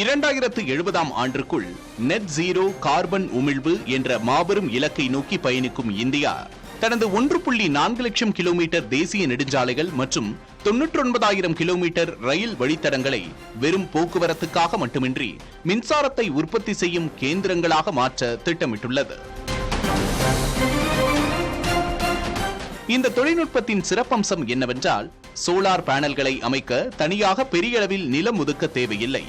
2070 ஆண்டிற்குள் net zero carbon உமிழ்வு என்ற மாபெரும் இலக்கை நோக்கி பயணிக்கும் இந்தியா தனது 1.4 லட்சம் கிலோமீட்டர் தேசிய நெடுஞ்சாலைகள் மற்றும் 99,000 கிலோமீட்டர் ரயில் வழித்தடங்களை வெறும் போக்குவரத்துக்காக மட்டுமின்றி மின்சாரத்தை உற்பத்தி செய்யும் கேந்திரங்களாக மாற்ற திட்டமிட்டுள்ளது. இந்த தொழில்நுட்பத்தின் சிறப்பம்சம் என்னவென்றால், சோலார் பேனல்களை அமைக்க தனியாக பெரிய அளவில் நிலம் ஒதுக்க தேவையில்லை.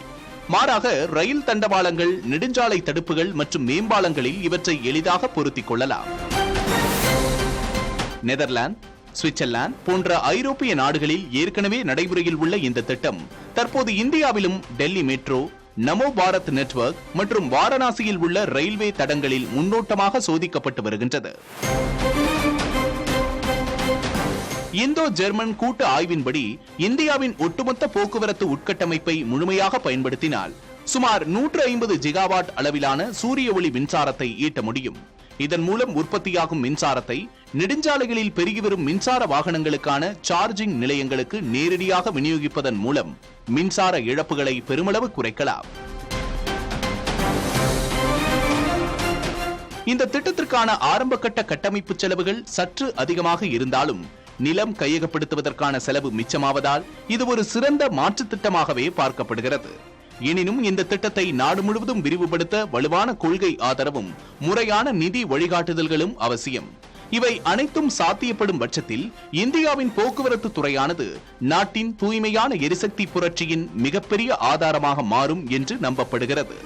மாறாக ரயில் தண்டவாளங்கள், நெடுஞ்சாலை தடுப்புகள் மற்றும் மேம்பாலங்களில் இவற்றை எளிதாக பொருத்திக் கொள்ளலாம். நெதர்லாந்து, சுவிட்சர்லாந்து போன்ற ஐரோப்பிய நாடுகளில் ஏற்கனவே நடைமுறையில் உள்ள இந்த திட்டம் தற்போது இந்தியாவிலும் டெல்லி மெட்ரோ, நமோ பாரத் நெட்வொர்க் மற்றும் வாரணாசியில் உள்ள ரயில்வே தடங்களில் முன்னோட்டமாக சோதிக்கப்பட்டு வருகின்றது. இந்தோ ஜெர்மன் கூட்டு ஆய்வின்படி இந்தியாவின் ஒட்டுமொத்த போக்குவரத்து உட்கட்டமைப்பை முழுமையாக பயன்படுத்தினால் சுமார் 150 ஜிகாவாட் அளவிலான சூரிய ஒளி மின்சாரத்தை ஈட்ட முடியும். இதன் மூலம் உற்பத்தியாகும் மின்சாரத்தை நெடுஞ்சாலைகளில் பெருகி வரும் மின்சார வாகனங்களுக்கான சார்ஜிங் நிலையங்களுக்கு நேரடியாக விநியோகிப்பதன் மூலம் மின்சார இழப்புகளை பெருமளவு குறைக்கலாம். இந்த திட்டத்திற்கான ஆரம்பகட்ட கட்டமைப்பு செலவுகள் சற்று அதிகமாக இருந்தாலும் நிலம் கையகப்படுத்துவதற்கான செலவு மிச்சமாவதால் இது ஒரு சிறந்த மாற்று திட்டமாகவே பார்க்கப்படுகிறது. எனினும் இந்த திட்டத்தை நாடு முழுவதும் விரிவுபடுத்த வலுவான கொள்கை ஆதரவும் முறையான நிதி வழிகாட்டுதல்களும் அவசியம். இவை அனைத்தும் சாத்தியப்படும் பட்சத்தில் இந்தியாவின் போக்குவரத்து துறையானது நாட்டின் தூய்மையான எரிசக்தி புரட்சியின் மிகப்பெரிய ஆதாரமாக மாறும் என்று நம்பப்படுகிறது.